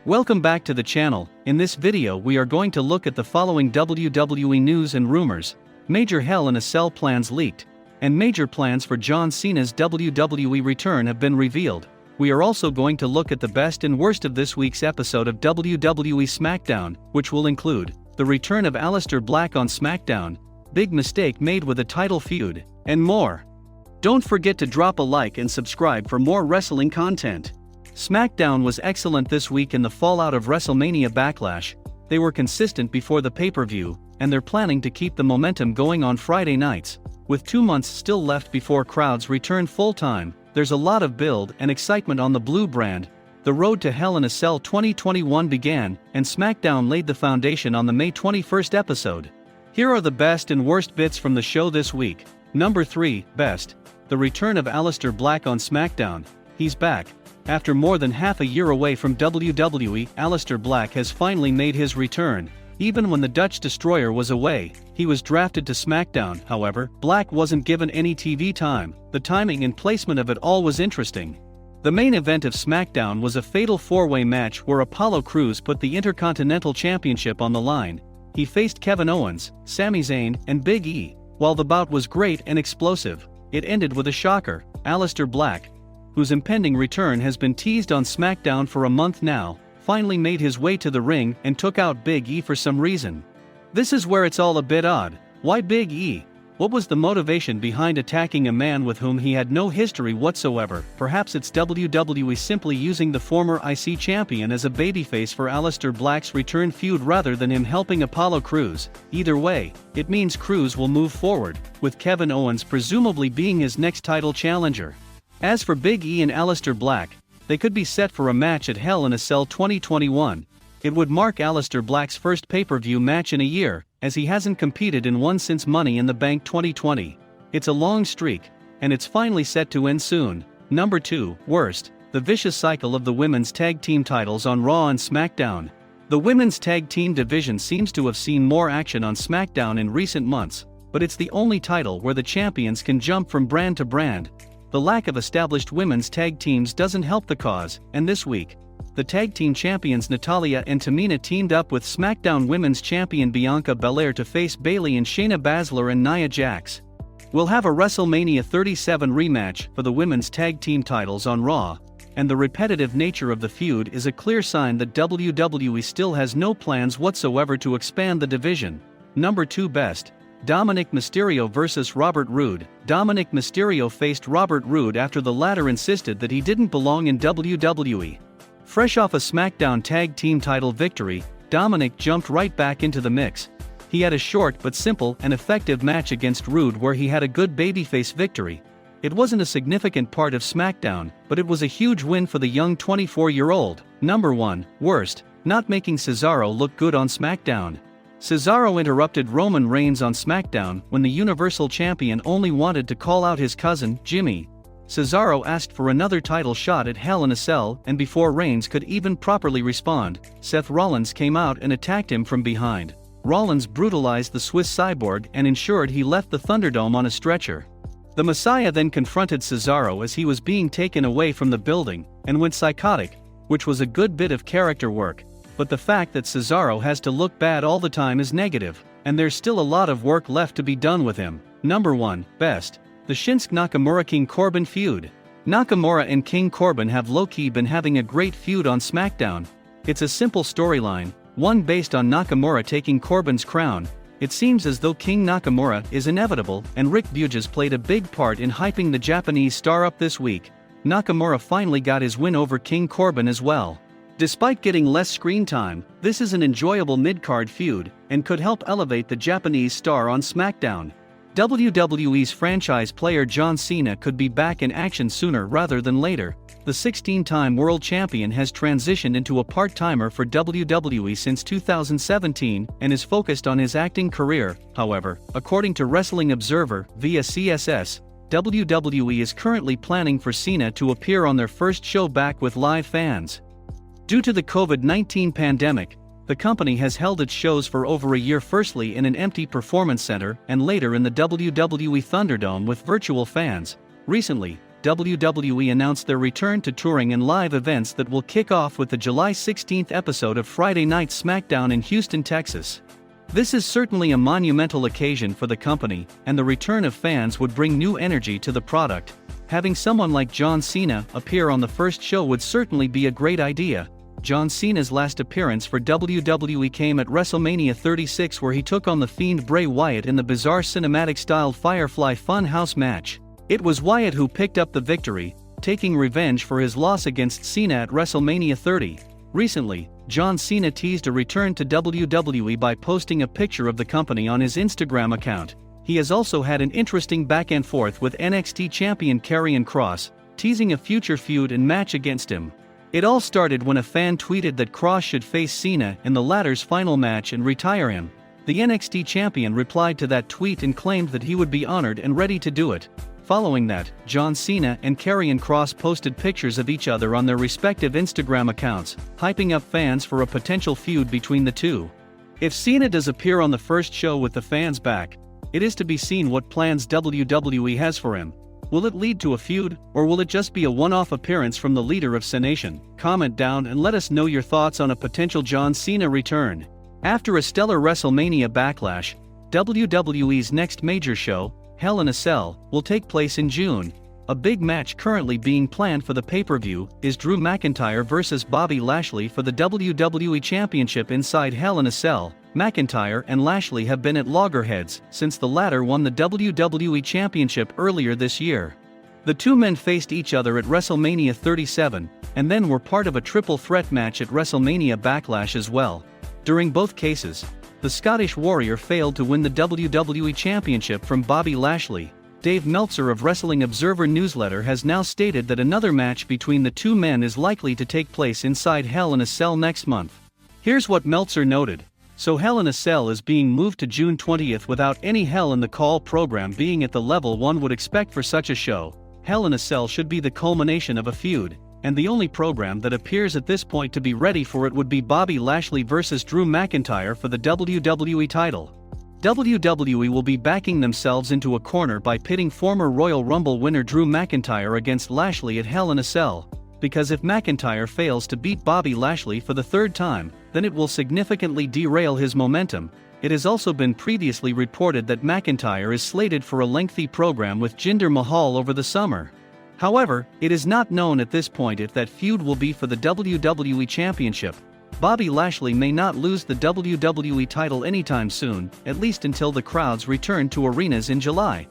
Welcome back to the channel. In this video we are going to look at the following WWE news and rumors, major Hell in a Cell plans leaked, and major plans for John Cena's WWE return have been revealed. We are also going to look at the best and worst of this week's episode of WWE SmackDown, which will include the return of Aleister Black on SmackDown, big mistake made with a title feud, and more. Don't forget to drop a like and subscribe for more wrestling content. SmackDown was excellent this week in the fallout of WrestleMania Backlash. They were consistent before the pay-per-view, and they're planning to keep the momentum going on Friday nights. With 2 months still left before crowds return full-time, there's a lot of build and excitement on the Blue brand. The road to Hell in a Cell 2021 began, and SmackDown laid the foundation on the May 21st episode. Here are the best and worst bits from the show this week. Number 3, Best. The return of Aleister Black on SmackDown. He's back. After more than half a year away from WWE, Aleister Black has finally made his return. Even when the Dutch Destroyer was away, he was drafted to SmackDown. However, Black wasn't given any TV time. The timing and placement of it all was interesting. The main event of SmackDown was a fatal four-way match where Apollo Crews put the Intercontinental Championship on the line. He faced Kevin Owens, Sami Zayn, and Big E. While the bout was great and explosive, it ended with a shocker. Aleister Black, whose impending return has been teased on SmackDown for a month now, finally made his way to the ring and took out Big E for some reason. This is where it's all a bit odd. Why Big E? What was the motivation behind attacking a man with whom he had no history whatsoever? Perhaps it's WWE simply using the former IC champion as a babyface for Aleister Black's return feud rather than him helping Apollo Crews. Either way, it means Crews will move forward, with Kevin Owens presumably being his next title challenger. As for Big E and Aleister Black, they could be set for a match at Hell in a Cell 2021. It would mark Aleister Black's first pay-per-view match in a year, as he hasn't competed in one since Money in the Bank 2020. It's a long streak, and it's finally set to end soon. Number 2, Worst. The vicious cycle of the women's tag team titles on Raw and SmackDown. The women's tag team division seems to have seen more action on SmackDown in recent months, but it's the only title where the champions can jump from brand to brand. The lack of established women's tag teams doesn't help the cause, and this week, the tag team champions Natalya and Tamina teamed up with SmackDown Women's Champion Bianca Belair to face Bayley and Shayna Baszler and Nia Jax. We'll have a WrestleMania 37 rematch for the women's tag team titles on Raw, and the repetitive nature of the feud is a clear sign that WWE still has no plans whatsoever to expand the division. Number 2, Best. Dominic Mysterio vs. Robert Roode. Dominic Mysterio faced Robert Roode after the latter insisted that he didn't belong in WWE. Fresh off a SmackDown Tag Team title victory, Dominic jumped right back into the mix. He had a short but simple and effective match against Roode where he had a good babyface victory. It wasn't a significant part of SmackDown, but it was a huge win for the young 24-year-old. Number 1, Worst. Not making Cesaro look good on SmackDown. Cesaro interrupted Roman Reigns on SmackDown when the Universal Champion only wanted to call out his cousin, Jimmy. Cesaro asked for another title shot at Hell in a Cell, and before Reigns could even properly respond, Seth Rollins came out and attacked him from behind. Rollins brutalized the Swiss Cyborg and ensured he left the Thunderdome on a stretcher. The Messiah then confronted Cesaro as he was being taken away from the building, and went psychotic, which was a good bit of character work. But the fact that Cesaro has to look bad all the time is negative, and there's still a lot of work left to be done with him. Number 1, Best. The Shinsuke Nakamura-King Corbin feud. Nakamura and King Corbin have low-key been having a great feud on SmackDown. It's a simple storyline, one based on Nakamura taking Corbin's crown. It seems as though King Nakamura is inevitable, and Rick Bugez played a big part in hyping the Japanese star up this week. Nakamura finally got his win over King Corbin as well. Despite getting less screen time, this is an enjoyable mid-card feud, and could help elevate the Japanese star on SmackDown. WWE's franchise player John Cena could be back in action sooner rather than later. The 16-time world champion has transitioned into a part-timer for WWE since 2017 and is focused on his acting career. However, according to Wrestling Observer via CSS, WWE is currently planning for Cena to appear on their first show back with live fans. Due to the COVID-19 pandemic, the company has held its shows for over a year, firstly in an empty performance center and later in the WWE ThunderDome with virtual fans. Recently, WWE announced their return to touring and live events that will kick off with the July 16th episode of Friday Night SmackDown in Houston, Texas. This is certainly a monumental occasion for the company, and the return of fans would bring new energy to the product. Having someone like John Cena appear on the first show would certainly be a great idea. John Cena's last appearance for WWE came at WrestleMania 36, where he took on The Fiend Bray Wyatt in the bizarre cinematic-styled Firefly Funhouse match. It was Wyatt who picked up the victory, taking revenge for his loss against Cena at WrestleMania 30. Recently, John Cena teased a return to WWE by posting a picture of the company on his Instagram account. He has also had an interesting back-and-forth with NXT champion Karrion Kross, teasing a future feud and match against him. It all started when a fan tweeted that Kross should face Cena in the latter's final match and retire him. The NXT champion replied to that tweet and claimed that he would be honored and ready to do it. Following that, John Cena and Karrion Kross posted pictures of each other on their respective Instagram accounts, hyping up fans for a potential feud between the two. If Cena does appear on the first show with the fans back, it is to be seen what plans WWE has for him. Will it lead to a feud, or will it just be a one-off appearance from the leader of Cenation? Comment down and let us know your thoughts on a potential John Cena return. After a stellar WrestleMania backlash, WWE's next major show, Hell in a Cell, will take place in June. A big match currently being planned for the pay-per-view is Drew McIntyre vs. Bobby Lashley for the WWE Championship inside Hell in a Cell. McIntyre and Lashley have been at loggerheads since the latter won the WWE Championship earlier this year. The two men faced each other at WrestleMania 37, and then were part of a triple threat match at WrestleMania Backlash as well. During both cases, the Scottish Warrior failed to win the WWE Championship from Bobby Lashley. Dave Meltzer of Wrestling Observer Newsletter has now stated that another match between the two men is likely to take place inside Hell in a Cell next month. Here's what Meltzer noted. So Hell in a Cell is being moved to June 20th without any Hell in the Call program being at the level one would expect for such a show. Hell in a Cell should be the culmination of a feud, and the only program that appears at this point to be ready for it would be Bobby Lashley vs. Drew McIntyre for the WWE title. WWE will be backing themselves into a corner by pitting former Royal Rumble winner Drew McIntyre against Lashley at Hell in a Cell, because if McIntyre fails to beat Bobby Lashley for the third time, then it will significantly derail his momentum. It has also been previously reported that McIntyre is slated for a lengthy program with Jinder Mahal over the summer. However, it is not known at this point if that feud will be for the WWE Championship. Bobby Lashley may not lose the WWE title anytime soon, at least until the crowds return to arenas in July.